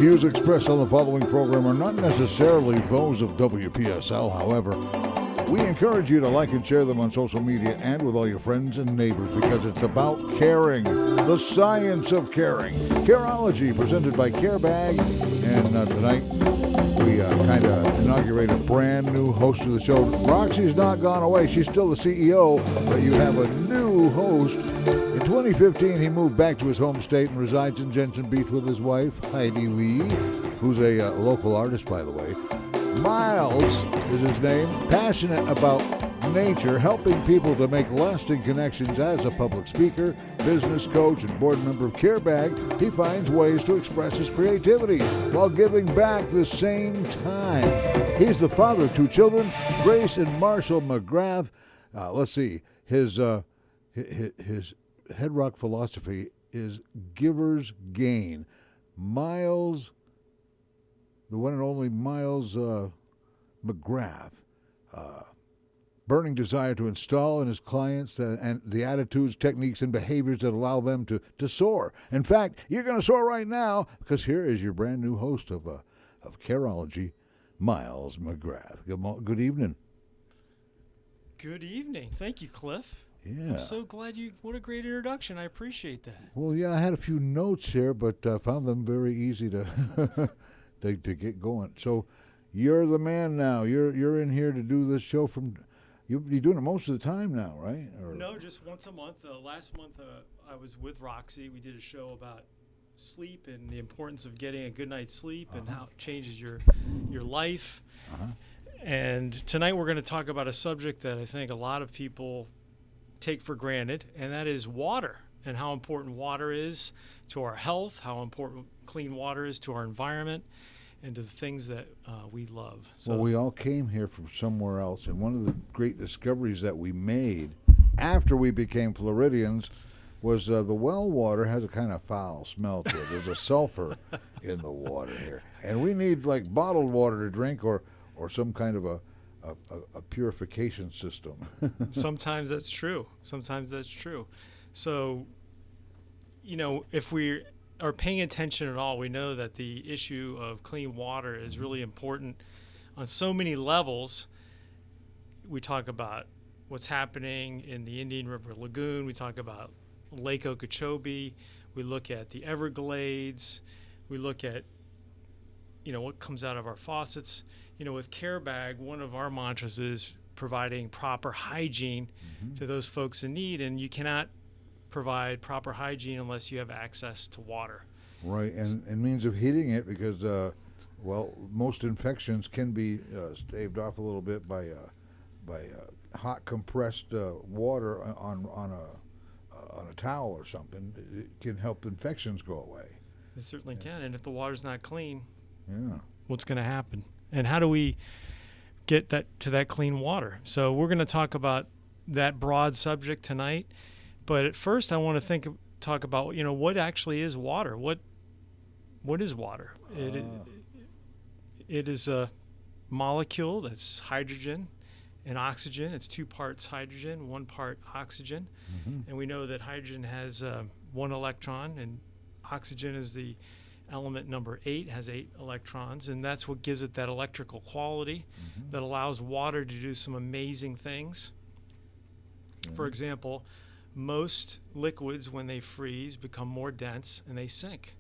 views expressed on the following program are not necessarily those of WPSL. However, we encourage you to like and share them on social media and with all your friends and neighbors because it's about caring, the science of caring. Careiology, presented by CareBag. And tonight, we kind of inaugurate a brand new host of the show. Roxy's not gone away. She's still the CEO, but you have a new host. In 2015, he moved back to his home state and resides in Jensen Beach with his wife, Heidi Lee, who's a local artist, by the way. Miles is his name, passionate about nature, helping people to make lasting connections as a public speaker, business coach, and board member of CareBag. He finds ways to express his creativity while giving back at the same time. He's the father of two children, Grace and Marshall McGrath. Let's see, his head rock philosophy is giver's gain. Miles, the one and only Miles McGrath, burning desire to install in his clients and the attitudes, techniques, and behaviors that allow them to soar. In fact, you're going to soar right now because here is your brand new host of Careiology, Miles McGrath. Good evening. Good evening. Thank you, Cliff. Yeah. I'm so glad what a great introduction. I appreciate that. Well, yeah, I had a few notes here, but found them very easy to to get going. So you're the man now. You're in here to do this show you're doing it most of the time now, right? Or? No, just once a month. Last month I was with Roxy. We did a show about sleep and the importance of getting a good night's sleep and how it changes your life. And tonight we're going to talk about a subject that I think a lot of people take for granted, and that is water, and how important water is to our health, how important clean water is to our environment, and to the things that we love. So, well, we all came here from somewhere else, and one of the great discoveries that we made after we became Floridians was the well water has a kind of foul smell to it. There's a sulfur in the water here, and we need like bottled water to drink or some kind of a purification system. Sometimes that's true. So, if we are paying attention at all, we know that the issue of clean water is really important on so many levels. We talk about what's happening in the Indian River Lagoon. We talk about Lake Okeechobee. We look at the Everglades. We look at, what comes out of our faucets. With CareBag, one of our mantras is providing proper hygiene to those folks in need, and you cannot provide proper hygiene unless you have access to water. Right, and means of heating it because, most infections can be staved off a little bit by hot compressed water on a towel or something. It can help infections go away. It certainly can, and if the water's not clean, what's going to happen? And how do we get to that clean water? So we're going to talk about that broad subject tonight. But at first, I want to talk about what actually is water. What is water? It is a molecule that's hydrogen and oxygen. It's 2 parts hydrogen, 1 part oxygen. And we know that hydrogen has 1 electron, and oxygen is the element number 8, has 8 electrons, and that's what gives it that electrical quality that allows water to do some amazing things. For example, most liquids, when they freeze, become more dense and they sink.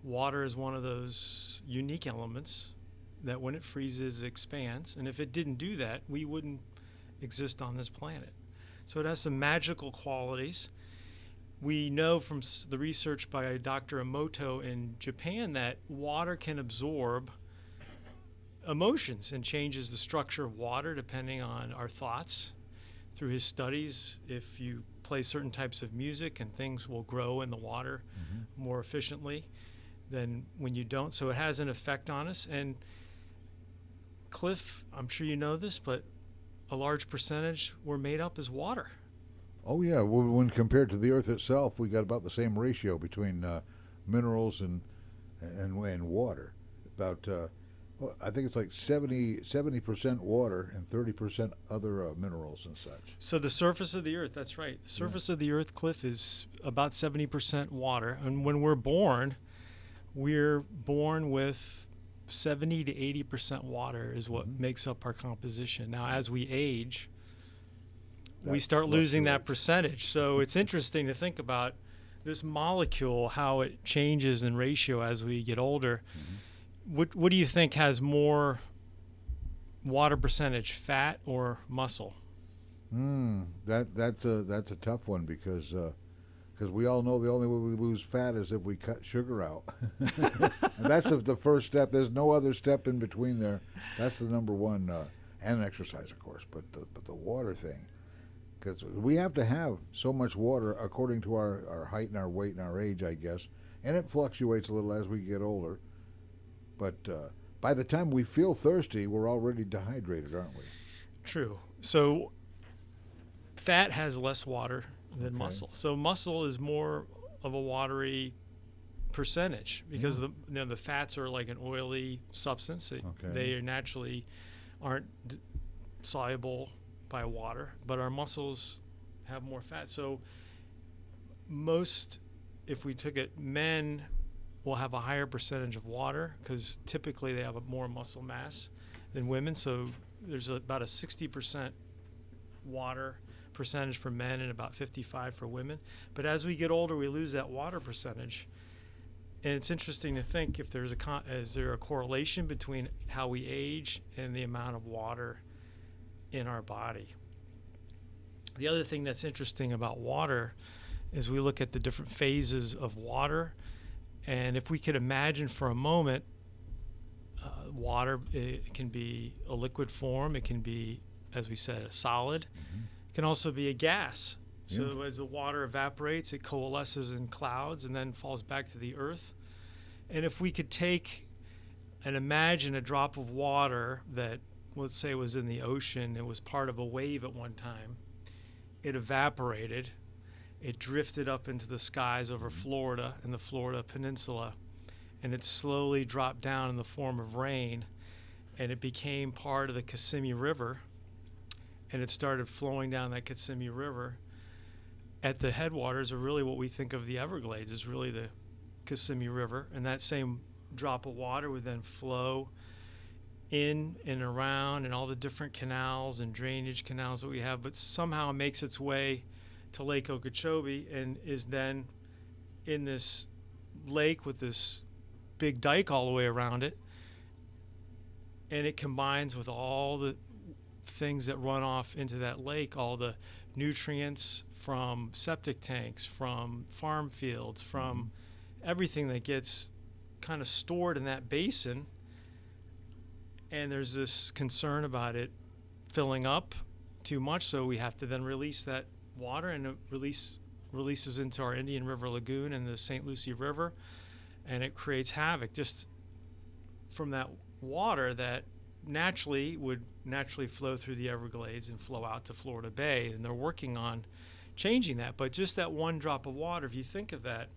Water is one of those unique elements that when it freezes, it expands, and if it didn't do that, we wouldn't exist on this planet. So it has some magical qualities. We know from the research by Dr. Emoto in Japan that water can absorb emotions and changes the structure of water depending on our thoughts. Through his studies, if you play certain types of music, and things will grow in the water more efficiently than when you don't. So it has an effect on us. And Cliff, I'm sure you know this, but a large percentage we're made up as water. Oh, yeah. Well, when compared to the Earth itself, we got about the same ratio between minerals and water. About, I think it's like 70% water and 30% other minerals and such. So the surface of the Earth, that's right. The surface of the Earth, Cliff, is about 70% water. And when we're born, we're born with 70 to 80% water is what makes up our composition. Now, as we age, we start losing that percentage. So it's interesting to think about this molecule, how it changes in ratio as we get older. What do you think has more water percentage, fat or muscle? That's a tough one because we all know the only way we lose fat is if we cut sugar out. And that's the first step. There's no other step in between there. That's the number one, and exercise, of course, but the water thing. Because we have to have so much water according to our height and our weight and our age, I guess. And it fluctuates a little as we get older. But by the time we feel thirsty, we're already dehydrated, aren't we? True. So fat has less water than muscle. So muscle is more of a watery percentage because the fats are like an oily substance. They naturally aren't soluble by water, but our muscles have more fat. So if we took it, men will have a higher percentage of water because typically they have a more muscle mass than women. So there's about a 60% water percentage for men and about 55 for women. But as we get older, we lose that water percentage. And it's interesting to think if is there a correlation between how we age and the amount of water in our body. The other thing that's interesting about water is we look at the different phases of water, and if we could imagine for a moment, water, it can be a liquid form, it can be, as we said, a solid, it can also be a gas. So as the water evaporates, it coalesces in clouds and then falls back to the earth. And if we could take and imagine a drop of water that, let's say, was in the ocean, it was part of a wave at one time, it evaporated, it drifted up into the skies over Florida and the Florida Peninsula, and it slowly dropped down in the form of rain, and it became part of the Kissimmee River, and it started flowing down that Kissimmee River. At the headwaters are really what we think of the Everglades is really the Kissimmee River, and that same drop of water would then flow in and around and all the different canals and drainage canals that we have, but somehow it makes its way to Lake Okeechobee and is then in this lake with this big dike all the way around it, and it combines with all the things that run off into that lake, all the nutrients from septic tanks, from farm fields, from everything that gets kind of stored in that basin. And there's this concern about it filling up too much, so we have to then release that water, and it releases into our Indian River Lagoon and the St. Lucie River, and it creates havoc just from that water that would naturally flow through the Everglades and flow out to Florida Bay, and they're working on changing that. But just that one drop of water, if you think of that,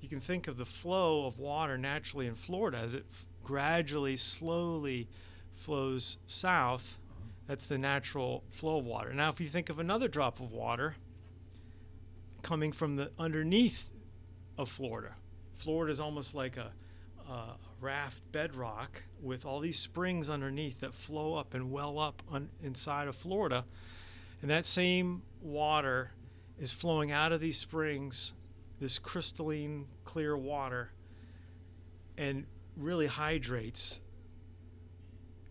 you can think of the flow of water naturally in Florida as it gradually, slowly flows south. That's the natural flow of water. Now, if you think of another drop of water coming from the underneath of Florida, Florida is almost like a raft bedrock with all these springs underneath that flow up and well up inside of Florida. And that same water is flowing out of these springs, this crystalline, clear water, and really hydrates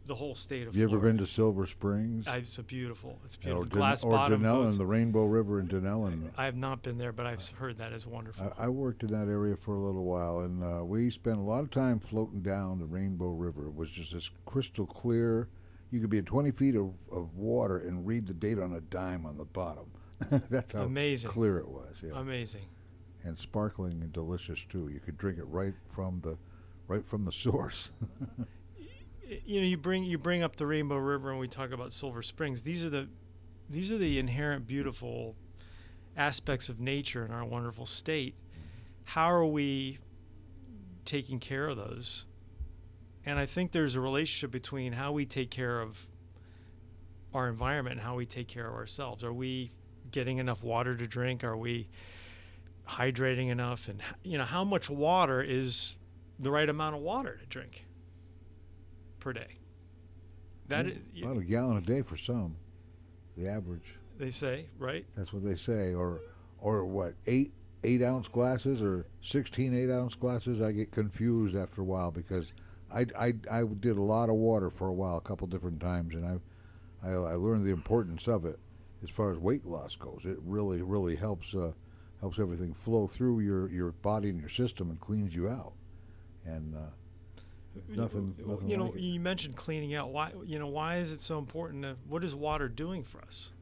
the whole state of Florida. You ever been to Silver Springs? It's beautiful. It's beautiful. Or Glass bottom Denellen, the Rainbow River in Denellen. I have not been there, but I've heard that is wonderful. I worked in that area for a little while, and we spent a lot of time floating down the Rainbow River. It was just this crystal clear. You could be at 20 feet of water and read the date on a dime on the bottom. That's how amazing clear it was. Yeah. Amazing. And sparkling and delicious too. You could drink it right from the source. You know, you bring up the Rainbow River, and we talk about Silver Springs. These are the inherent beautiful aspects of nature in our wonderful state. How are we taking care of those? And I think there's a relationship between how we take care of our environment and how we take care of ourselves. Are we getting enough water to drink? Are we hydrating enough? And how much water is the right amount of water to drink per day. That is, about a gallon a day for some, the average. they say, right? That's what they say. Or what, 8-ounce glasses or 16 8-ounce glasses? I get confused after a while because I did a lot of water for a while, a couple different times, and I learned the importance of it as far as weight loss goes. It really helps everything flow through your body and your system and cleans you out. And nothing You know, like it. you mentioned cleaning out. Why is it so important? What is water doing for us?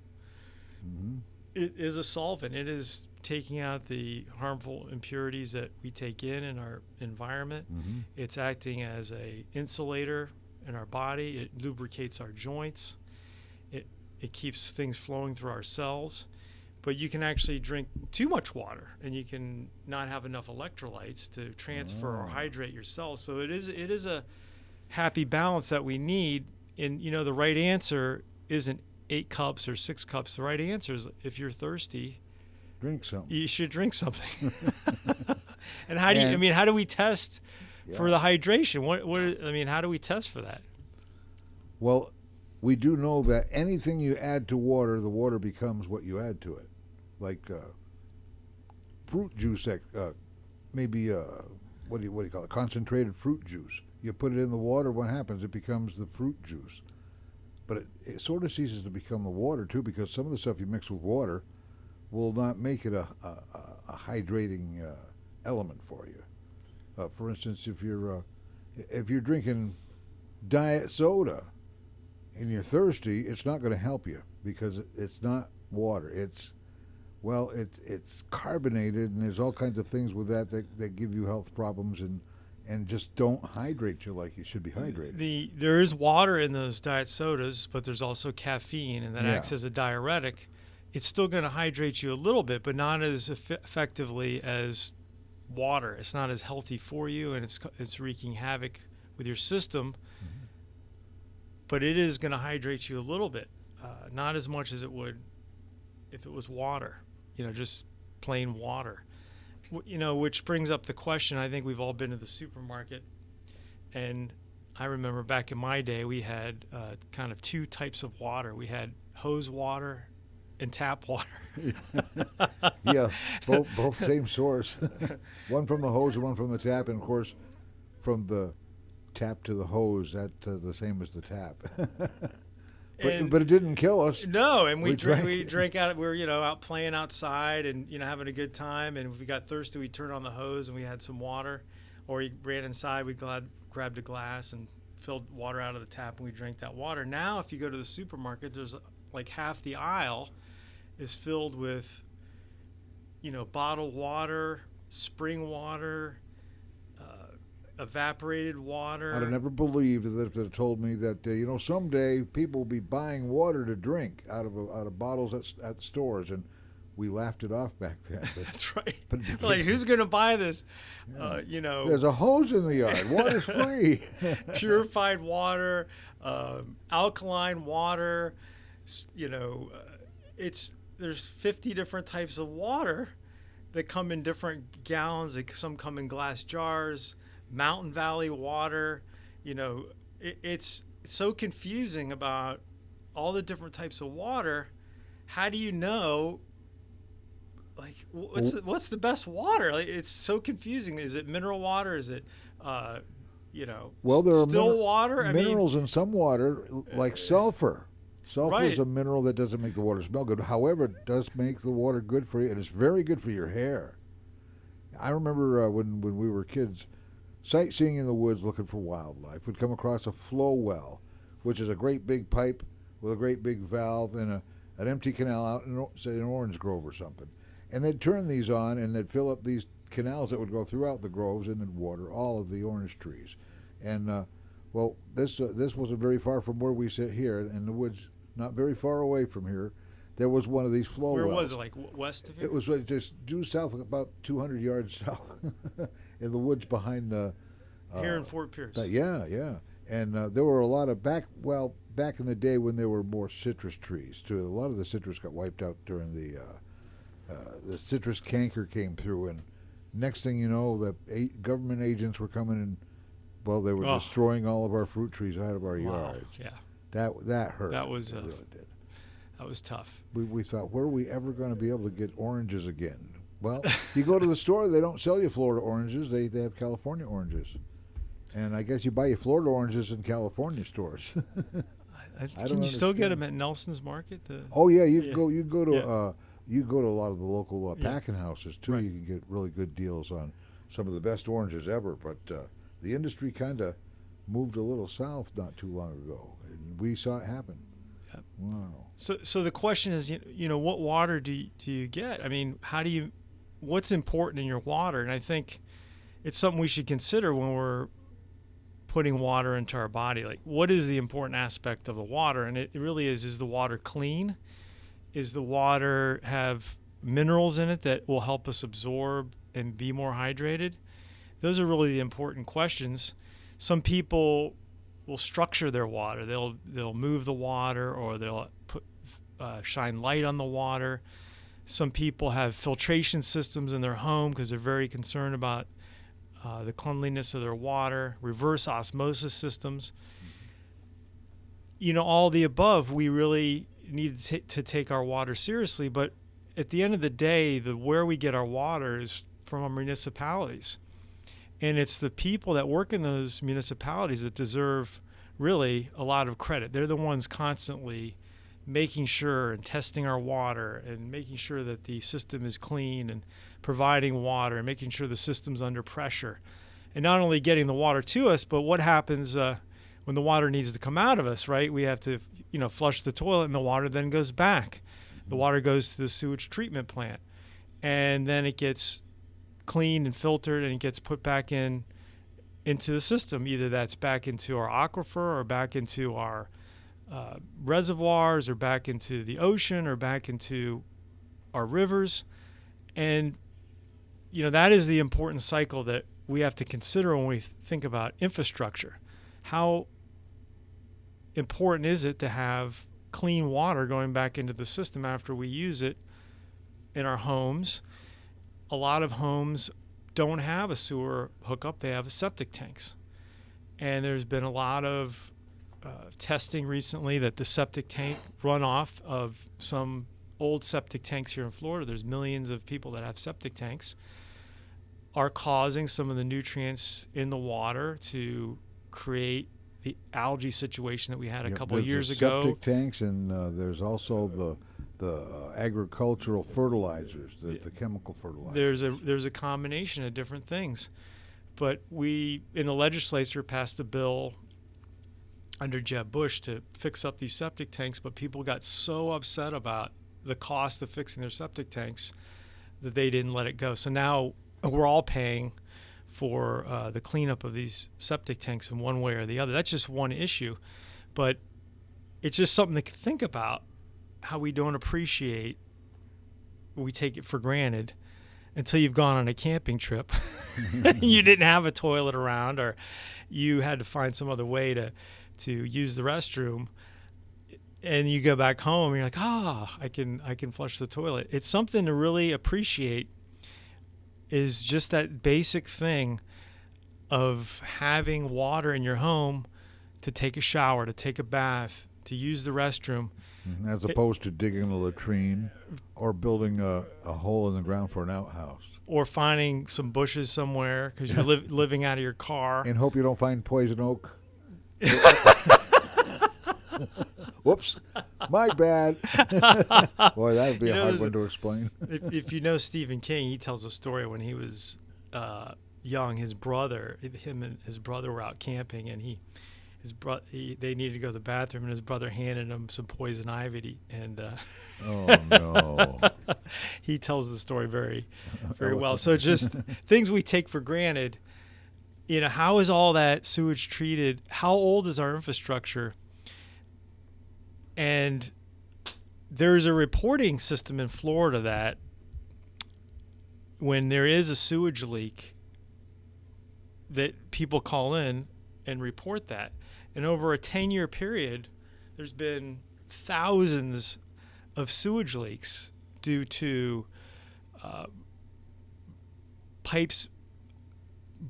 Mm-hmm. It is a solvent. It is taking out the harmful impurities that we take in our environment. Mm-hmm. It's acting as a insulator in our body. It lubricates our joints. It keeps things flowing through our cells. But you can actually drink too much water, and you can not have enough electrolytes to transfer or hydrate your cells. So it is a happy balance that we need. And the right answer isn't 8 cups or 6 cups. The right answer is, if you're thirsty, Drink something. you should drink something. And how do we test for the hydration? How do we test for that? Well, we do know that anything you add to water, the water becomes what you add to it. Like fruit juice, maybe what do you call it? Concentrated fruit juice. You put it in the water, what happens? It becomes the fruit juice. But it sort of ceases to become the water too, because some of the stuff you mix with water will not make it a hydrating element for you. For instance, if you're drinking diet soda and you're thirsty, it's not going to help you because it's not water. It's carbonated, and there's all kinds of things with that give you health problems and just don't hydrate you like you should be hydrated. There is water in those diet sodas, but there's also caffeine, and that acts as a diuretic. It's still going to hydrate you a little bit, but not as effectively as water. It's not as healthy for you, and it's wreaking havoc with your system. Mm-hmm. But it is going to hydrate you a little bit, not as much as it would if it was water, just plain water. Which brings up the question, I think we've all been to the supermarket, and I remember back in my day we had kind of 2 types of water. We had hose water and tap water. Yeah, both same source. One from the hose and one from the tap, and of course from the tap to the hose, that's the same as the tap. But it didn't kill us. No, and we drank out. We were out playing outside and having a good time. And if we got thirsty, we turned on the hose and we had some water. Or we ran inside, we grabbed a glass and filled water out of the tap, and we drank that water. Now, if you go to the supermarket, there's like half the aisle is filled with bottled water, spring water, evaporated water. I'd have never believed that if they told me that someday people will be buying water to drink out of bottles at stores, and we laughed it off back then. That's right. Like, who's going to buy this? Yeah. There's a hose in the yard. Water's free. Purified water, alkaline water. There's 50 different types of water that come in different gallons. Some come in glass jars. Mountain Valley water, it's so confusing about all the different types of water. How do you know, like, what's the best water? Like, it's so confusing. Is it mineral water? Is it, well, there are still water? Minerals in some water, like sulfur. Sulfur is a mineral that doesn't make the water smell good. However, it does make the water good for you, and it's very good for your hair. I remember when we were kids, sightseeing in the woods looking for wildlife. We'd come across a flow well, which is a great big pipe with a great big valve and an empty canal out in, say, an orange grove or something. And they'd turn these on, and they'd fill up these canals that would go throughout the groves and then water all of the orange trees. And, this wasn't very far from where we sit here in the woods, not very far away from here. There was one of these flow wells. Where was it, like west of here? It was just due south, about 200 yards south, in the woods behind the. Here in Fort Pierce. Yeah. And there were a lot of back in the day when there were more citrus trees too. A lot of the citrus got wiped out during the citrus canker came through, and Next thing you know, the government agents were coming in. Well, they were destroying all of our fruit trees out of our yards. Yeah. That hurt. That was it really did. That was tough. We thought, where are we ever going to be able to get oranges again? Well, you go to the store, they don't sell you Florida oranges. They have California oranges. And I guess you buy your Florida oranges in California stores. Can you still get them at Nelson's Market? Oh yeah, you go to you go to a lot of the local packing houses too. Right. You can get really good deals on some of the best oranges ever. But the industry kind of moved a little south not too long ago, and we saw it happen. Yep. Wow. So the question is, what water do you get? I mean, what's important in your water? And I think it's something we should consider when we're putting water into our body. Like, what is the important aspect of the water? And it really is the water clean? Is the water have minerals in it that will help us absorb and be more hydrated? Those are really the important questions. Some people will structure their water. They'll move the water, or they'll shine light on the water. Some people have filtration systems in their home because they're very concerned about the cleanliness of their water, reverse osmosis systems. All the above, we really need to take our water seriously. But at the end of the day, where we get our water is from our municipalities. And it's the people that work in those municipalities that deserve really a lot of credit. They're the ones constantly making sure and testing our water and making sure that the system is clean and providing water and making sure the system's under pressure. And not only getting the water to us, but what happens when the water needs to come out of us, right? We have to, flush the toilet, and the water then goes back. The water goes to the sewage treatment plant, and then it gets cleaned and filtered, and it gets put back into the system. Either that's back into our aquifer, or back into our reservoirs, or back into the ocean, or back into our rivers. And that is the important cycle that we have to consider when we think about infrastructure. How important is it to have clean water going back into the system after we use it in our homes? A lot of homes don't have a sewer hookup. They have septic tanks. And there's been a lot of testing recently that the septic tank runoff of some old septic tanks here in Florida, there's millions of people that have septic tanks, are causing some of the nutrients in the water to create the algae situation that we had a couple of years ago. Septic tanks, and there's also the agricultural fertilizers, the chemical fertilizers. There's a combination of different things. But we, in the legislature, passed a bill under Jeb Bush to fix up these septic tanks, but people got so upset about the cost of fixing their septic tanks that they didn't let it go. So now we're all paying for the cleanup of these septic tanks in one way or the other. That's just one issue, but it's just something to think about, how we don't appreciate, we take it for granted until you've gone on a camping trip. You didn't have a toilet around, or you had to find some other way to use the restroom, and you go back home and you're like, I can flush the toilet. It's something to really appreciate, is just that basic thing of having water in your home to take a shower, to take a bath, to use the restroom. As opposed to digging a latrine or building a hole in the ground for an outhouse. Or finding some bushes somewhere because you're living out of your car. And hope you don't find poison oak. Whoops, my bad. Boy, that would be a hard one to explain. If you know Stephen King, he tells a story when he was young. Him and his brother were out camping, and they needed to go to the bathroom, and his brother handed him some poison ivy. Oh no! He tells the story very, very well. So just things we take for granted. How is all that sewage treated? How old is our infrastructure? And there's a reporting system in Florida that when there is a sewage leak, that people call in and report that. And over a 10-year period, there's been thousands of sewage leaks due to pipes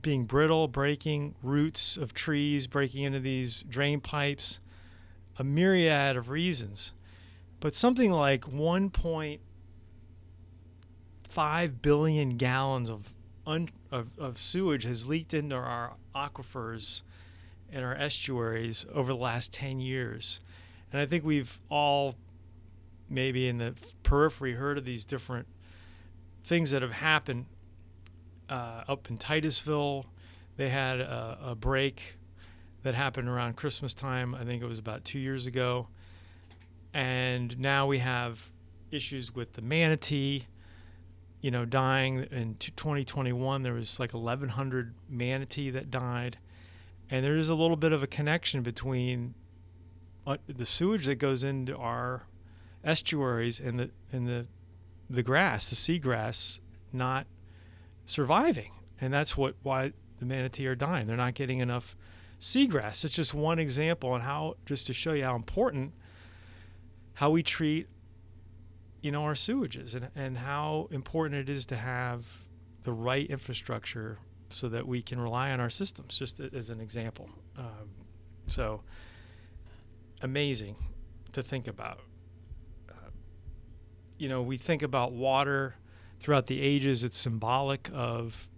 being brittle, breaking, roots of trees breaking into these drain pipes, a myriad of reasons. But something like 1.5 billion gallons of sewage has leaked into our aquifers and our estuaries over the last 10 years. And I think we've all, maybe in the periphery, heard of these different things that have happened. Up in Titusville, they had a break that happened around Christmas time. I think it was about 2 years ago. And now we have issues with the manatee, dying. In 2021, there was like 1,100 manatee that died. And there is a little bit of a connection between the sewage that goes into our estuaries and the grass, the seagrass, not surviving. And that's why the manatee are dying. They're not getting enough seagrass. It's just one example on how, just to show you how important, how we treat, our sewages, and how important it is to have the right infrastructure so that we can rely on our systems, just as an example. So amazing to think about. We think about water throughout the ages. It's symbolic of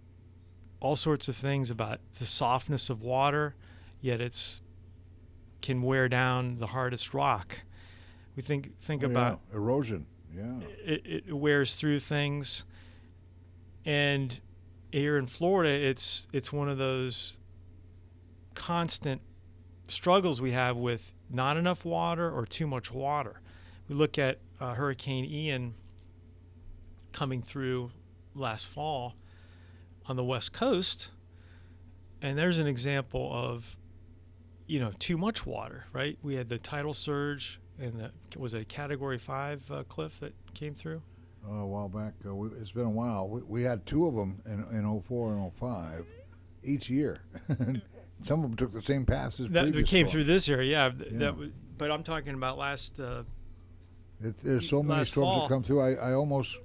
all sorts of things about the softness of water, yet can wear down the hardest rock. We think about erosion. Yeah, it wears through things, and here in Florida, it's one of those constant struggles we have with not enough water or too much water. We look at Hurricane Ian coming through last fall on the West Coast, and there's an example of too much water, right? We had the tidal surge, and was it a Category 5 cliff that came through? A while back. It's been a while. We had two of them in 04 and 05 each year. Some of them took the same path as that previous came storms. through this area. But I'm talking about last. There's so many last storms fall. that come through. I almost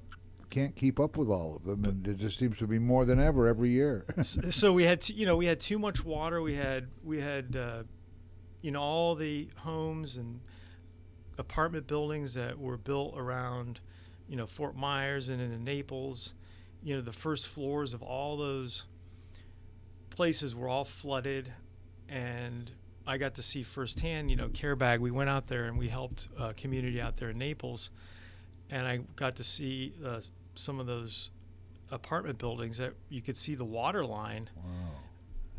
can't keep up with all of them, and it just seems to be more than ever every year. So we had we had too much water. We had all the homes and apartment buildings that were built around Fort Myers and in Naples. The first floors of all those places were all flooded, and I got to see firsthand, Care Bag. We went out there and we helped a community out there in Naples, and I got to see some of those apartment buildings that you could see the water line. Wow.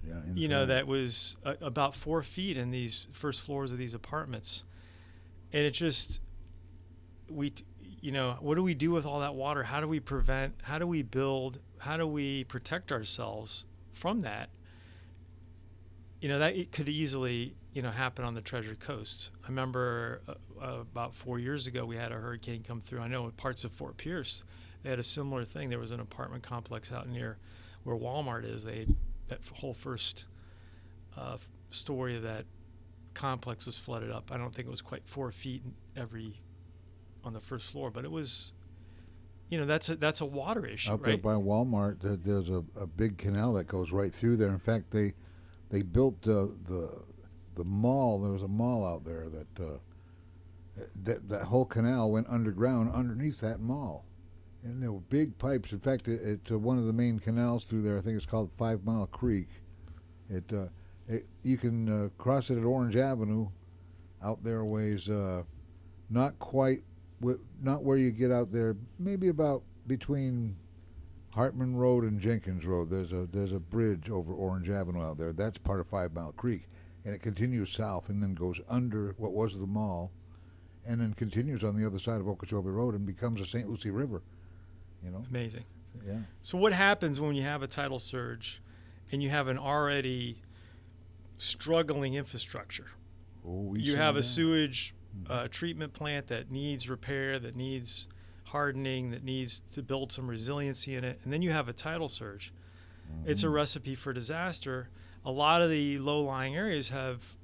Yeah, insane. That was about 4 feet in these first floors of these apartments. And it just, what do we do with all that water? How do we prevent, how do we build, how do we protect ourselves from that? That it could easily, happen on the Treasure Coast. I remember about 4 years ago, we had a hurricane come through. I know in parts of Fort Pierce, they had a similar thing. There was an apartment complex out near where Walmart is. That whole first story of that complex was flooded up. I don't think it was quite 4 feet on the first floor, but it was, that's a water issue. Out there by Walmart, there's a big canal that goes right through there. In fact, they built the mall. There was a mall out there that whole canal went underground underneath that mall, and there were big pipes. In fact, it's one of the main canals through there. I think it's called 5 Mile Creek. You can cross it at Orange Avenue, out there ways, not where you get out there. Maybe about between Hartman Road and Jenkins Road. There's a bridge over Orange Avenue out there. That's part of 5 Mile Creek, and it continues south and then goes under what was the mall, and then continues on the other side of Okeechobee Road and becomes the St. Lucie River. Amazing. Yeah. So what happens when you have a tidal surge, and you have an already struggling infrastructure? You have a sewage treatment plant that needs repair, that needs hardening, that needs to build some resiliency in it, and then you have a tidal surge. Mm-hmm. It's a recipe for disaster. A lot of the low-lying areas have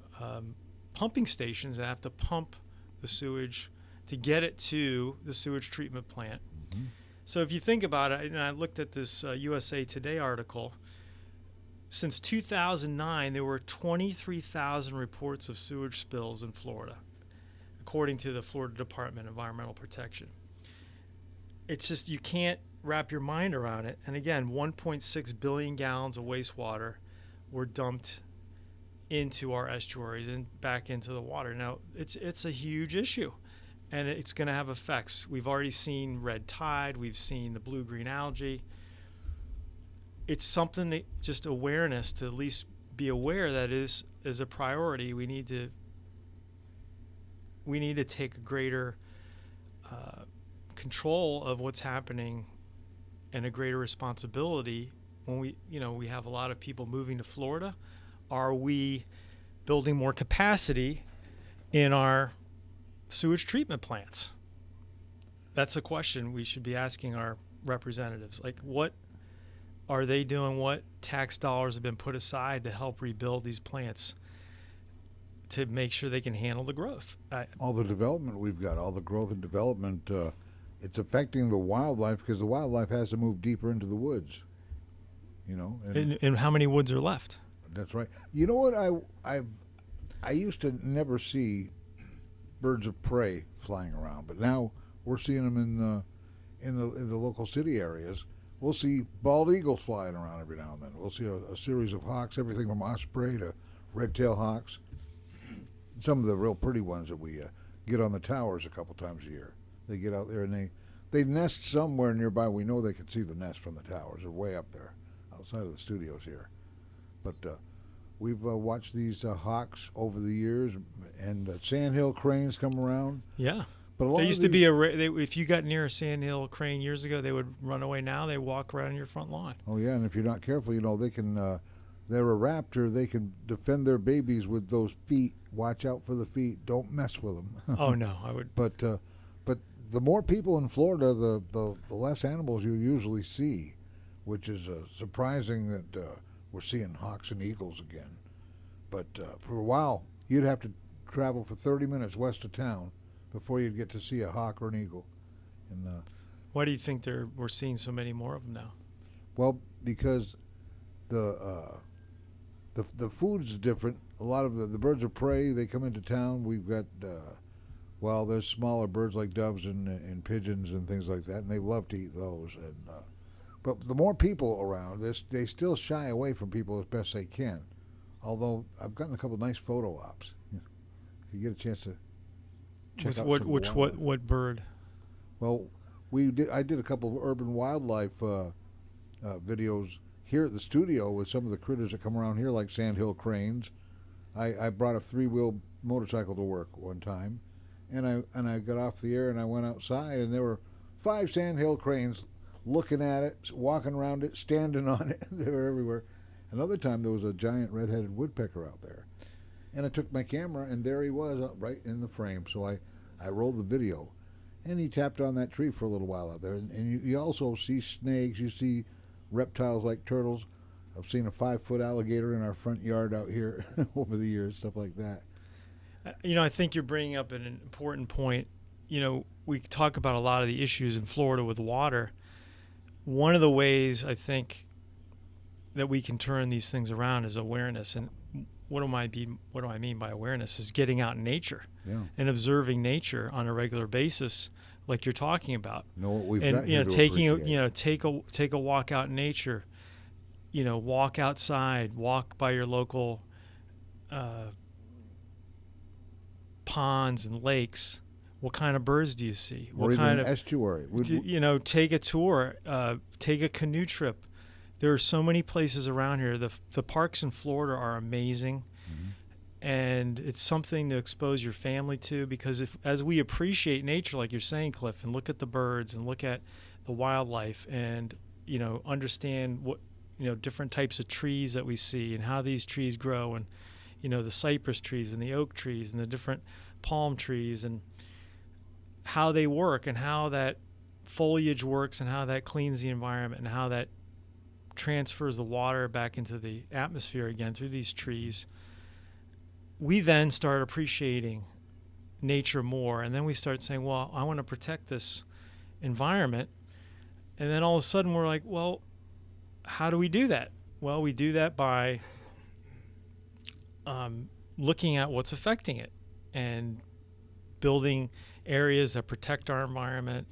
pumping stations that have to pump the sewage to get it to the sewage treatment plant. Mm-hmm. So if you think about it, and I looked at this USA Today article, since 2009, there were 23,000 reports of sewage spills in Florida, according to the Florida Department of Environmental Protection. It's just, you can't wrap your mind around it. And again, 1.6 billion gallons of wastewater were dumped into our estuaries and back into the water. Now, it's a huge issue, and it's going to have effects. We've already seen red tide. We've seen the blue-green algae. It's something that just awareness, to at least be aware that is a priority. We need to take a greater control of what's happening and a greater responsibility when we have a lot of people moving to Florida. Are we building more capacity in our sewage treatment plants? That's a question we should be asking our representatives. Like, what are they doing? What tax dollars have been put aside to help rebuild these plants to make sure they can handle the growth? All the development we've got, all the growth and development, it's affecting the wildlife because the wildlife has to move deeper into the woods. And how many woods are left? That's right. You know what? I used to never see birds of prey flying around, but now we're seeing them in the local city areas. We'll see bald eagles flying around every now and then. We'll see a series of hawks, everything from osprey to red-tailed hawks. Some of the real pretty ones that we get on the towers a couple times a year. They get out there and they nest somewhere nearby. We know they can see the nest from the towers. They're way up there, outside of the studios here. But we've watched these hawks over the years, and sandhill cranes come around. Yeah. But a lot They of used to these- be if you got near a sandhill crane years ago, they would run away. Now they walk around your front lawn. Oh yeah, and if you're not careful, they can. They're a raptor. They can defend their babies with those feet. Watch out for the feet. Don't mess with them. Oh no, I would. But the more people in Florida, the less animals you usually see, which is surprising that we're seeing hawks and eagles again. But for a while, you'd have to travel for 30 minutes west of town before you'd get to see a hawk or an eagle. And Why do you think we're seeing so many more of them now? well, because the food's different. A lot of the birds of prey, they come into town. We've got there's smaller birds like doves and pigeons and things like that, and they love to eat those. And but the more people around, they still shy away from people as best they can. Although I've gotten a couple of nice photo ops. If you get a chance to check out What bird? Well, I did a couple of urban wildlife videos here at the studio with some of the critters that come around here, like sandhill cranes. I brought a 3-wheel motorcycle to work one time, and I got off the air and I went outside, and there were 5 sandhill cranes looking at it, walking around it, standing on it. They were everywhere. Another time there was a giant red-headed woodpecker out there, and I took my camera, and there he was right in the frame. So I rolled the video, and he tapped on that tree for a little while out there. And you also see snakes, you see reptiles like turtles. I've seen a 5-foot alligator in our front yard out here over the years, stuff like that. I think you're bringing up an important point. We talk about a lot of the issues in Florida with water. One of the ways I think that we can turn these things around is awareness. And what do I mean by awareness? Is getting out in nature and observing nature on a regular basis, like you're talking about. Know what we've and got here to taking appreciate. take a walk out in nature. Walk outside, walk by your local ponds and lakes. What kind of birds do you see? Or What even kind an of estuary. take a tour, take a canoe trip. There are so many places around here. The parks in Florida are amazing, and it's something to expose your family to, because as we appreciate nature, like you're saying, Cliff, and look at the birds and look at the wildlife, and understand what different types of trees that we see and how these trees grow, and the cypress trees and the oak trees and the different palm trees, and how they work and how that foliage works and how that cleans the environment and how that transfers the water back into the atmosphere again through these trees. We then start appreciating nature more, and then we start saying, well, I want to protect this environment, And then all of a sudden we're like, well, how do we do that? Well, we do that by looking at what's affecting it and building areas that protect our environment.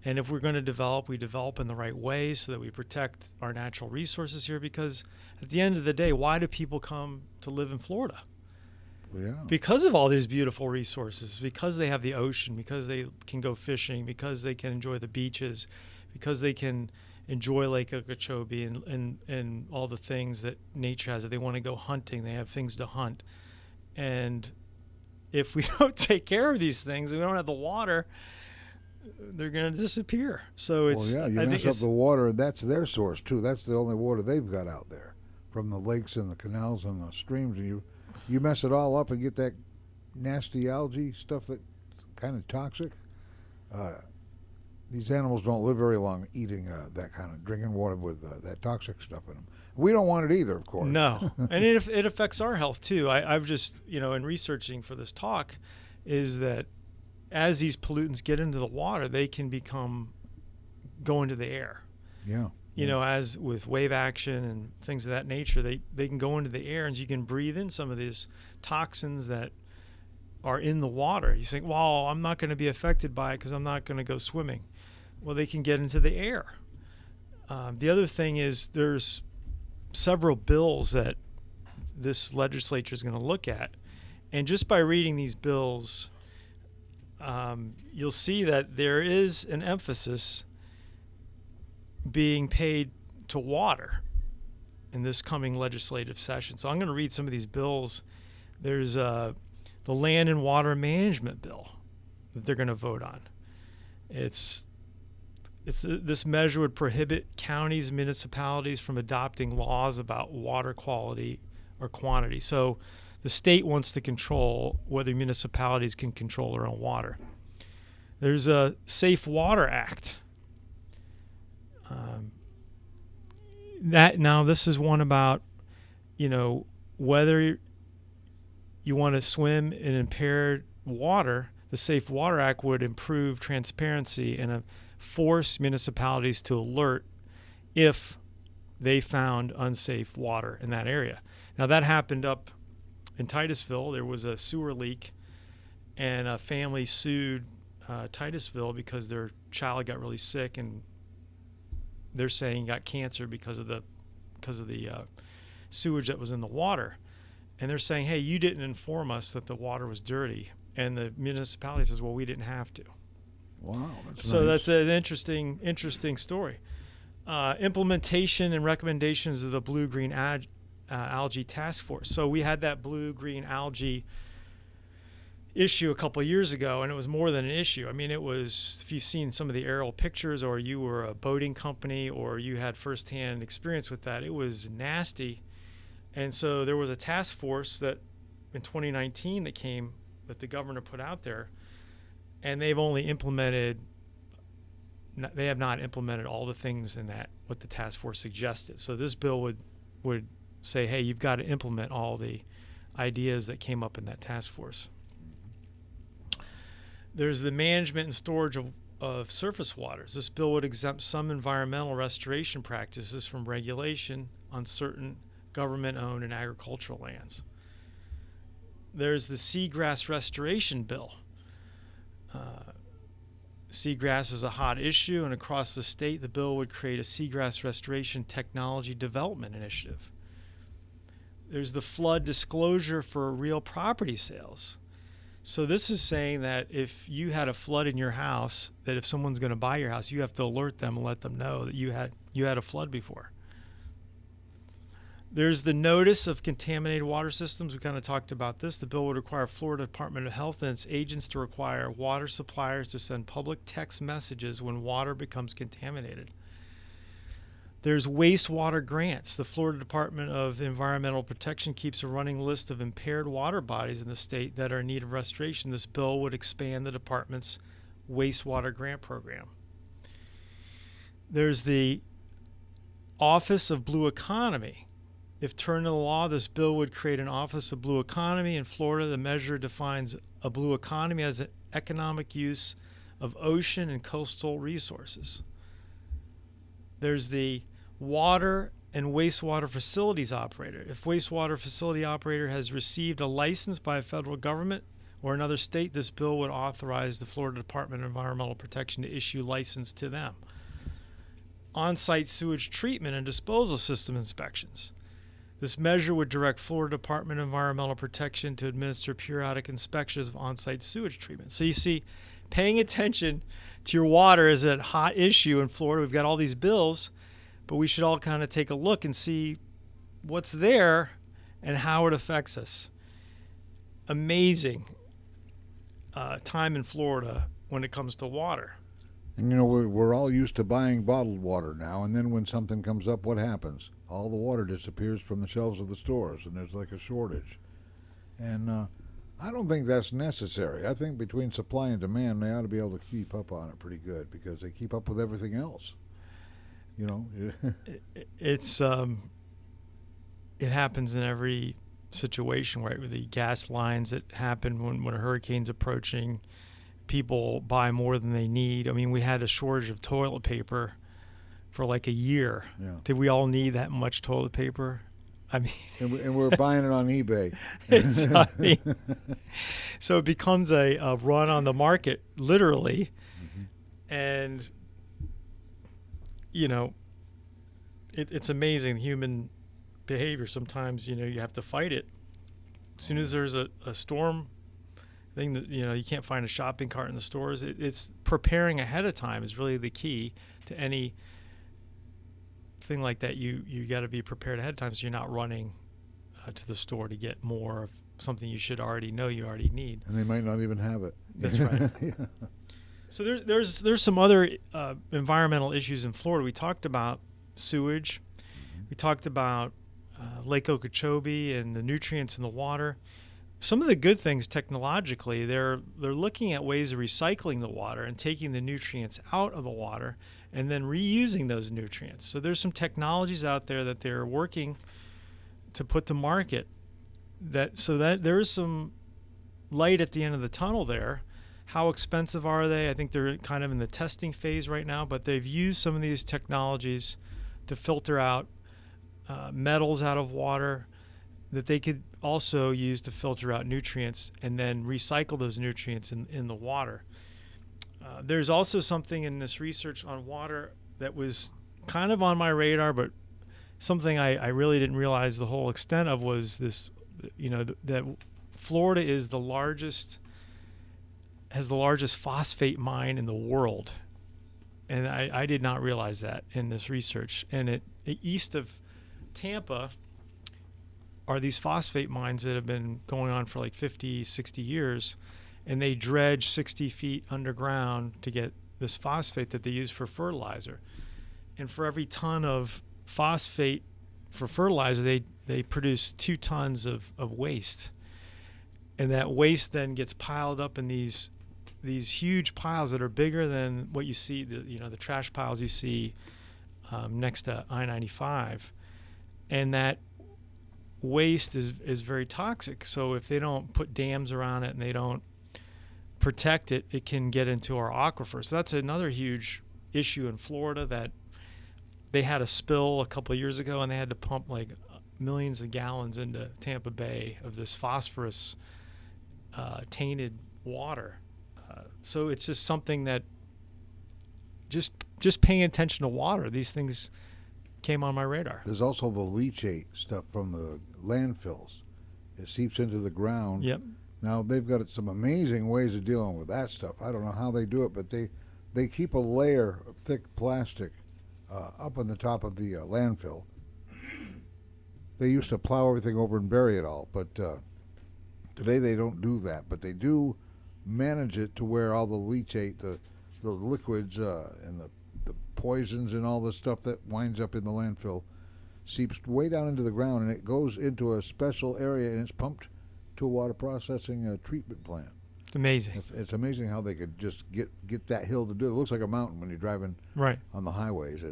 And if we're going to develop, we develop in the right way so that we protect our natural resources here, because at the end of the day, why do people come to live in Florida? Yeah. Because of all these beautiful resources, because they have the ocean, because they can go fishing, because they can enjoy the beaches, because they can enjoy Lake Okeechobee and all the things that nature has. If they want to go hunting, they have things to hunt. And if we don't take care of these things, and we don't have the water, they're going to disappear. So it's, well, yeah, you mess up the water, and that's their source too. That's the only water they've got out there from the lakes and the canals and the streams. And you mess it all up and get that nasty algae stuff that's kind of toxic. These animals don't live very long eating that kind of drinking water with that toxic stuff in them. We don't want it either, of course. No, and it affects our health too. I've just, in researching for this talk, is that as these pollutants get into the water, they can go into the air. Yeah. As with wave action and things of that nature, they can go into the air, and you can breathe in some of these toxins that are in the water. You think, well, I'm not going to be affected by it because I'm not going to go swimming. Well, they can get into the air. The other thing is there's several bills that this legislature is going to look at. And just by reading these bills, you'll see that there is an emphasis being paid to water in this coming legislative session. So I'm going to read some of these bills. There's the Land and Water Management Bill that they're going to vote on. This measure would prohibit counties and municipalities from adopting laws about water quality or quantity. So the state wants to control whether municipalities can control their own water. There's a Safe Water Act. This is one about, whether you want to swim in impaired water. The Safe Water Act would improve transparency and force municipalities to alert if they found unsafe water in that area. Now, that happened up in Titusville. There was a sewer leak, and a family sued Titusville because their child got really sick, and they're saying he got cancer because of the sewage that was in the water. And they're saying, hey, you didn't inform us that the water was dirty. And the municipality says, well, we didn't have to. Wow, that's so nice. That's an interesting story. Implementation and recommendations of the blue-green algae task force. So we had that blue-green algae issue a couple of years ago, and it was more than an issue. I mean, it was, if you've seen some of the aerial pictures, or you were a boating company, or you had firsthand experience with that, it was nasty. And so there was a task force that in 2019 that the governor put out there, and they have not implemented all the things in that, what the task force suggested. So this bill would say, hey, you've got to implement all the ideas that came up in that task force. There's the management and storage of surface waters. This bill would exempt some environmental restoration practices from regulation on certain government-owned and agricultural lands. There's the seagrass restoration bill. Seagrass is a hot issue, and across the state, the bill would create a seagrass restoration technology development initiative. There's the flood disclosure for real property sales. So this is saying that if you had a flood in your house, that if someone's going to buy your house, you have to alert them and let them know that you had a flood before. There's the notice of contaminated water systems. We kind of talked about this. The bill would require Florida Department of Health and its agents to require water suppliers to send public text messages when water becomes contaminated. There's wastewater grants. The Florida Department of Environmental Protection keeps a running list of impaired water bodies in the state that are in need of restoration. This bill would expand the department's wastewater grant program. There's the Office of Blue Economy. If turned into law, this bill would create an Office of Blue Economy. In Florida, the measure defines a blue economy as an economic use of ocean and coastal resources. There's the water and wastewater facilities operator. If wastewater facility operator has received a license by a federal government or another state, this bill would authorize the Florida Department of Environmental Protection to issue license to them. On-site sewage treatment and disposal system inspections. This measure would direct Florida Department of Environmental Protection to administer periodic inspections of on-site sewage treatment. So you see, paying attention to your water is a hot issue in Florida. We've got all these bills, but we should all kind of take a look and see what's there and how it affects us. Amazing time in Florida when it comes to water. And you know, we're all used to buying bottled water now, and then when something comes up, what happens? All the water disappears from the shelves of the stores, and there's like a shortage. And I don't think that's necessary. I think between supply and demand, they ought to be able to keep up on it pretty good because they keep up with everything else. You know, it's it happens in every situation, right? With the gas lines that happen when a hurricane's approaching, people buy more than they need. I mean, we had a shortage of toilet paper for like a year. Yeah. Did we all need that much toilet paper? I mean, and we're buying it on eBay. So it becomes a run on the market, literally, and you know, it's amazing human behavior. Sometimes, you know, you have to fight it. As soon as there's a storm thing that, you know, you can't find a shopping cart in the stores, it's preparing ahead of time is really the key to any thing like that. You got to be prepared ahead of time so you're not running to the store to get more of something you should already know you already need. And they might not even have it. That's right. Yeah. So there's some other environmental issues in Florida. We talked about sewage. We talked about Lake Okeechobee and the nutrients in the water. Some of the good things technologically, they're looking at ways of recycling the water and taking the nutrients out of the water and then reusing those nutrients. So there's some technologies out there that they're working to put to market so that there is some light at the end of the tunnel there. How expensive are they? I think they're kind of in the testing phase right now, but they've used some of these technologies to filter out metals out of water that they could also use to filter out nutrients and then recycle those nutrients in the water. There's also something in this research on water that was kind of on my radar, but something I really didn't realize the whole extent of was this, you know, that Florida is has the largest phosphate mine in the world. And I did not realize that in this research. And east of Tampa are these phosphate mines that have been going on for like 50, 60 years. And they dredge 60 feet underground to get this phosphate that they use for fertilizer. And for every ton of phosphate for fertilizer, they produce 2 tons of waste. And that waste then gets piled up in these huge piles that are bigger than what you see, the trash piles you see next to I-95. And that waste is very toxic. So if they don't put dams around it and they don't protect it, it can get into our aquifers. So that's another huge issue in Florida, that they had a spill a couple of years ago and they had to pump like millions of gallons into Tampa Bay of this phosphorus tainted water. So it's just something that just paying attention to water, these things came on my radar. There's also the leachate stuff from the landfills. It seeps into the ground. Yep. Now, they've got some amazing ways of dealing with that stuff. I don't know how they do it, but they keep a layer of thick plastic up on the top of the landfill. They used to plow everything over and bury it all, but today they don't do that. But they do manage it to where all the leachate, the liquids and the poisons and all the stuff that winds up in the landfill seeps way down into the ground, and it goes into a special area, and it's pumped to a water processing treatment plant. It's amazing. It's amazing how they could just get that hill to do it. It looks like a mountain when you're driving right on the highways.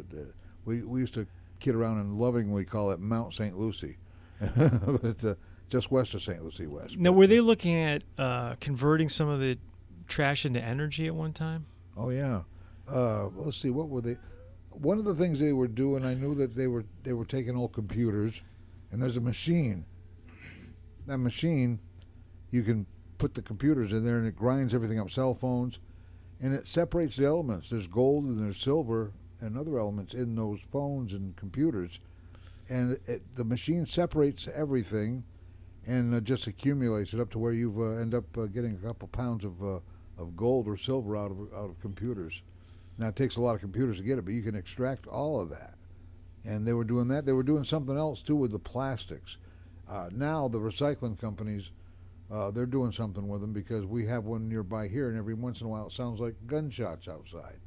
We used to kid around and lovingly call it Mount St. Lucie, but it's just west of St. Lucie West. Now, were they looking at converting some of the trash into energy at one time? Oh yeah. Let's see, what were they? one of the things they were doing, I knew that they were taking old computers, and there's a machine. That machine, you can put the computers in there, and it grinds everything up, cell phones, and it separates the elements. There's gold and there's silver and other elements in those phones and computers, and the machine separates everything, and just accumulates it up to where you've end up getting a couple pounds of gold or silver out of computers. Now it takes a lot of computers to get it, but you can extract all of that. And they were doing that. They were doing something else too with the plastics. Now the recycling companies, they're doing something with them, because we have one nearby here, and every once in a while it sounds like gunshots outside.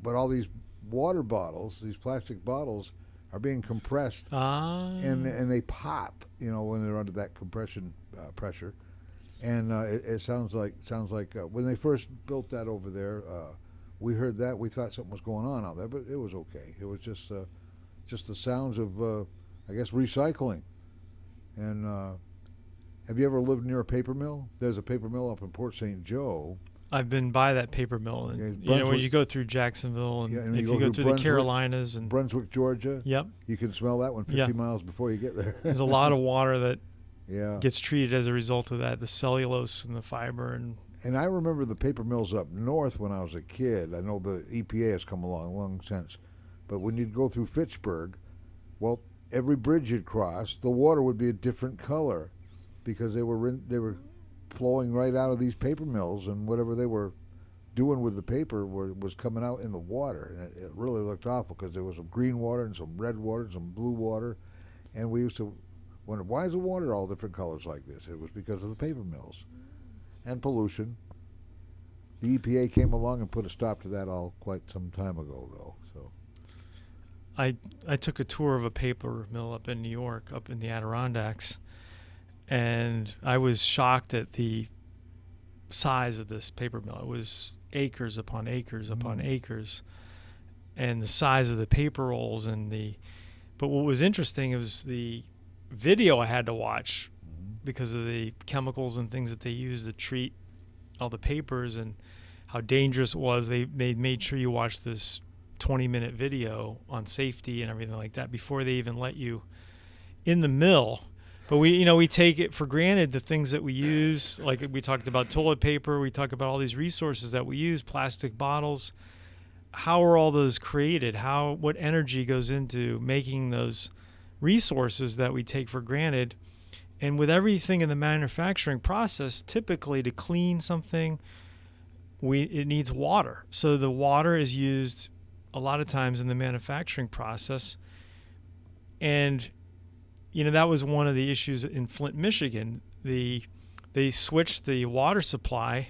But all these water bottles, these plastic bottles, are being compressed, and they pop, when they're under that compression pressure. And it sounds like when they first built that over there, we heard that, we thought something was going on out there, but it was okay. It was just the sounds of, I guess, recycling. And have you ever lived near a paper mill? There's a paper mill up in Port St. Joe. I've been by that paper mill, and when you go through Jacksonville, and if you go through the Carolinas and Brunswick, Georgia, yep, you can smell that one 50 miles before you get there. There's a lot of water that gets treated as a result of that, the cellulose and the fiber. And I remember the paper mills up north when I was a kid. I know the EPA has come along long since, but when you'd go through Fitchburg, well, every bridge you'd cross, the water would be a different color, because they were flowing right out of these paper mills, and whatever they were doing with the paper was coming out in the water, and it really looked awful, because there was some green water and some red water and some blue water, and we used to wonder, why is the water all different colors like this? It was because of the paper mills and pollution. The EPA came along and put a stop to that all quite some time ago, though. So I took a tour of a paper mill up in New York, up in the Adirondacks, and I was shocked at the size of this paper mill. It was acres upon acres upon acres, and the size of the paper rolls but what was interesting was the video I had to watch, because of the chemicals and things that they use to treat all the papers and how dangerous it was. They made sure you watch this 20-minute video on safety and everything like that before they even let you in the mill. But we take it for granted, the things that we use, like we talked about toilet paper, we talk about all these resources that we use, plastic bottles. How are all those created? What energy goes into making those resources that we take for granted? And with everything in the manufacturing process, typically to clean something, it needs water. So the water is used a lot of times in the manufacturing process. And that was one of the issues in Flint, Michigan. They switched the water supply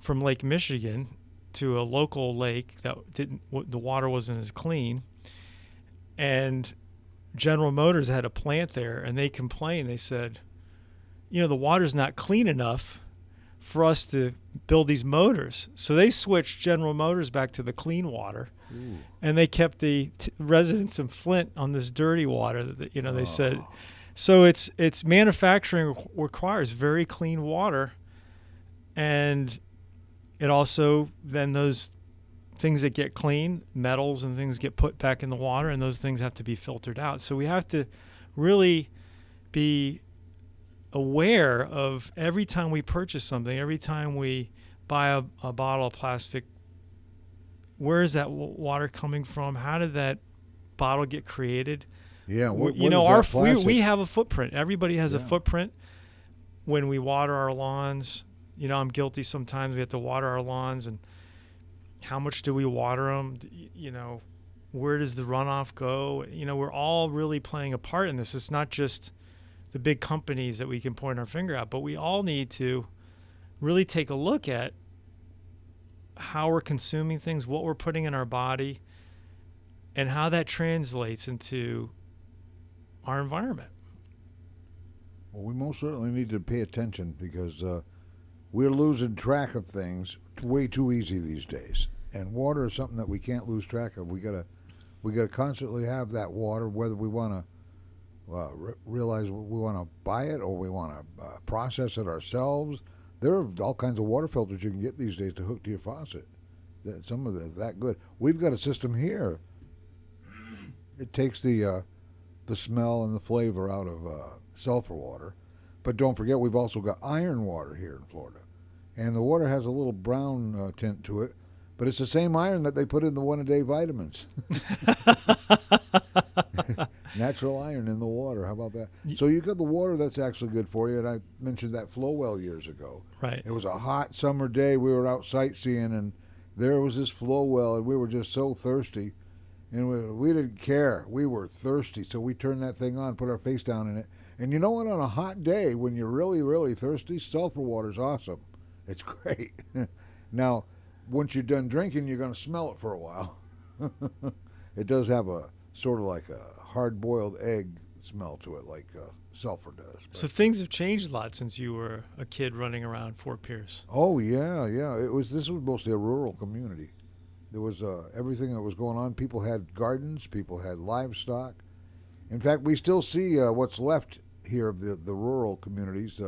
from Lake Michigan to a local lake that the water wasn't as clean. And General Motors had a plant there, and they complained. They said, the water's not clean enough for us to build these motors. So they switched General Motors back to the clean water. Ooh. And they kept the residents of Flint on this dirty water. They said, so it's manufacturing requires very clean water, and it also then those things that get clean, metals and things, get put back in the water, and those things have to be filtered out. So we have to really be aware of, every time we purchase something, every time we buy a bottle of plastic, where is that water coming from? How did that bottle get created? Yeah, we have a footprint. Everybody has a footprint when we water our lawns. I'm guilty sometimes. We have to water our lawns, and how much do we water them? Where does the runoff go? We're all really playing a part in this. It's not just the big companies that we can point our finger at, but we all need to really take a look at how we're consuming things, what we're putting in our body, and how that translates into our environment. Well, we most certainly need to pay attention, because we're losing track of things way too easy these days. And water is something that we can't lose track of. We gotta constantly have that water, whether we want to realize we want to buy it or we want to process it ourselves. There are all kinds of water filters you can get these days to hook to your faucet. some of that good. We've got a system here. It takes the smell and the flavor out of sulfur water. But don't forget, we've also got iron water here in Florida. And the water has a little brown tint to it, but it's the same iron that they put in the one-a-day vitamins. Natural iron in the water. How about that? So you got the water that's actually good for you. And I mentioned that flow well years ago. Right. It was a hot summer day. We were out sightseeing, and there was this flow well, and we were just so thirsty. And we didn't care. We were thirsty. So we turned that thing on, put our face down in it. And you know what? On a hot day, when you're really, really thirsty, sulfur water's awesome. It's great. Now, once you're done drinking, you're going to smell it for a while. It does have a sort of like a hard-boiled egg smell to it, like sulfur does. So things have changed a lot since you were a kid running around Fort Pierce. Oh yeah. This was mostly a rural community. There was everything that was going on. People had gardens. People had livestock. In fact, we still see what's left here of the rural communities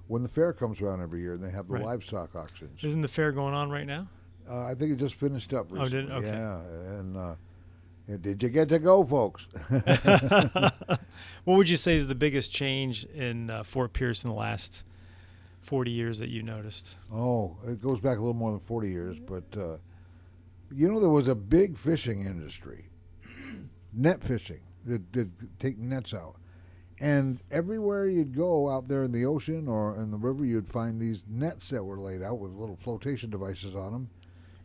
when the fair comes around every year, and they have the Right. livestock auctions. Isn't the fair going on right now? I think it just finished up recently. Oh, did it? Okay. Yeah, and did you get to go, folks? What would you say is the biggest change in Fort Pierce in the last 40 years that you noticed? Oh, it goes back a little more than 40 years, but there was a big fishing industry, net fishing. They'd take nets out. And everywhere you'd go out there in the ocean or in the river, you'd find these nets that were laid out with little flotation devices on them.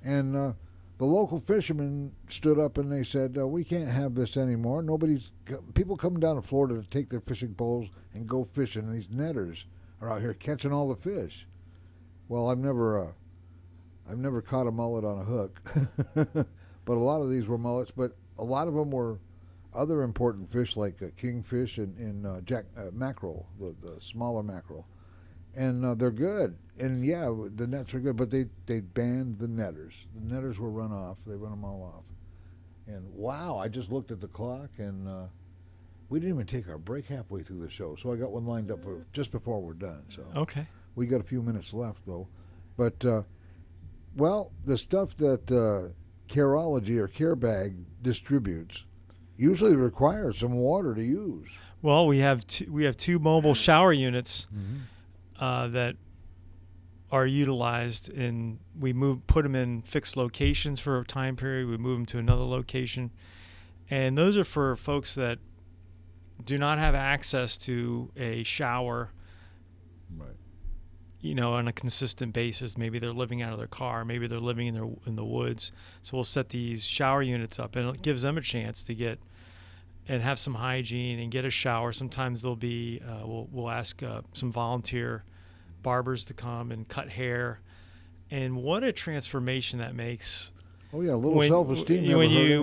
And the local fishermen stood up and they said, we can't have this anymore. People coming down to Florida to take their fishing poles and go fishing, and these netters are out here catching all the fish. Well, I've never caught a mullet on a hook, but a lot of these were mullets, but a lot of them were other important fish like kingfish and mackerel, the smaller mackerel. And they're good. And yeah, the nets are good, but they banned the netters. The netters were run off. They run them all off. And wow, I just looked at the clock, and we didn't even take our break halfway through the show. So I got one lined up for just before we're done. So Okay. we got a few minutes left, though. But, the stuff that Careiology or Care Bag distributes usually requires some water to use. Well, we have two mobile shower units that are utilized, and we put them in fixed locations for a time period. We move them to another location, and those are for folks that do not have access to a shower, Right. On a consistent basis. Maybe they're living out of their car. Maybe they're living in the woods. So we'll set these shower units up, and it gives them a chance to get and have some hygiene and get a shower. Sometimes there'll be we'll ask some volunteer barbers to come and cut hair, and what a transformation that makes. Oh yeah, a little self-esteem.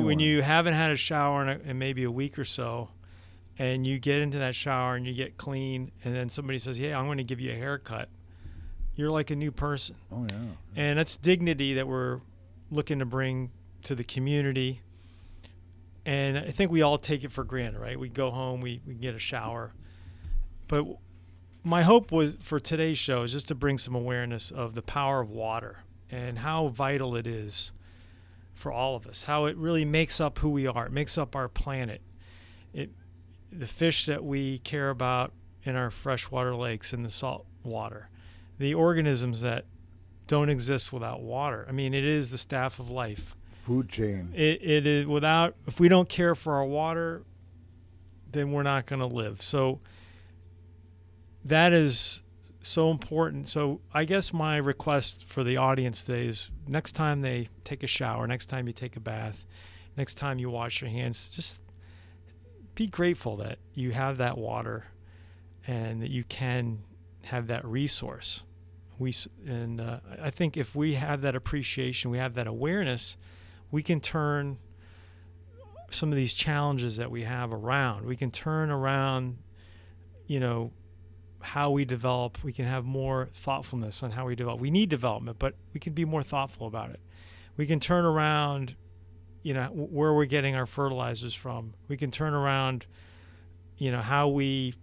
When you haven't had a shower in maybe a week or so, and you get into that shower and you get clean, and then somebody says, "Hey, I'm going to give you a haircut," you're like a new person. Oh yeah. And that's dignity that we're looking to bring to the community. And I think we all take it for granted, right? We go home, we get a shower. But my hope was for today's show is just to bring some awareness of the power of water and how vital it is for all of us, how it really makes up who we are. It makes up our planet. The fish that we care about in our freshwater lakes and the salt water, the organisms that don't exist without water. I mean, it is the staff of life. Food chain. It is if we don't care for our water, then we're not going to live. So that is so important. So I guess my request for the audience today is next time they take a shower, next time you take a bath, next time you wash your hands, just be grateful that you have that water and that you can have that resource. I think if we have that appreciation, we have that awareness, we can turn some of these challenges that we have around. We can turn around, how we develop. We can have more thoughtfulness on how we develop. We need development, but we can be more thoughtful about it. We can turn around, where we're getting our fertilizers from. We can turn around, how we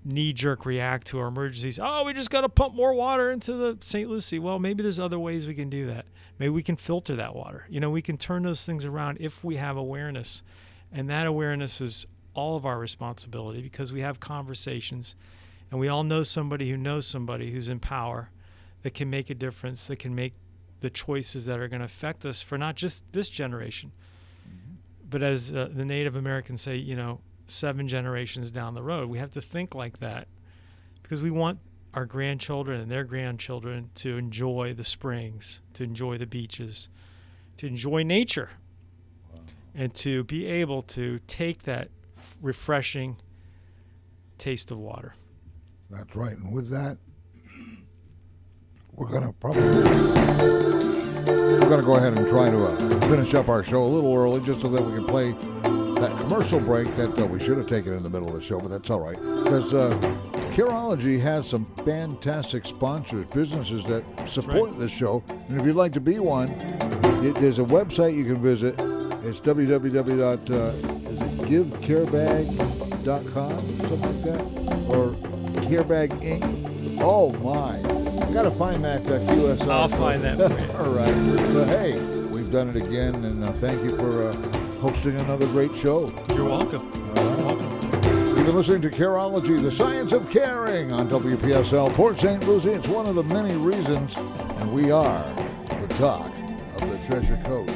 knee-jerk react to our emergencies. Oh, we just got to pump more water into the St. Lucie. Well, maybe there's other ways we can do that. Maybe we can filter that water. We can turn those things around if we have awareness. And that awareness is all of our responsibility, because we have conversations and we all know somebody who knows somebody who's in power that can make a difference, that can make the choices that are going to affect us for not just this generation, but as the Native Americans say, 7 generations down the road. We have to think like that, because we want our grandchildren and their grandchildren to enjoy the springs, to enjoy the beaches, to enjoy nature, and to be able to take that refreshing taste of water. That's right. And with that, we're going to go ahead and try to finish up our show a little early, just so that we can play that commercial break that we should have taken in the middle of the show, but that's all right, because Careiology has some fantastic sponsors, businesses that support this show, and if you'd like to be one, there's a website you can visit. It's www.givecarebag.com, something like that, or Carebag Inc. Oh my! I gotta find that QSR. I'll find that for you. All right. So hey, we've done it again, and thank you for hosting another great show. You're welcome. You're welcome. You've been listening to Careiology, the science of caring, on WPSL Port St. Lucie. It's one of the many reasons, and we are the talk of the Treasure Coast.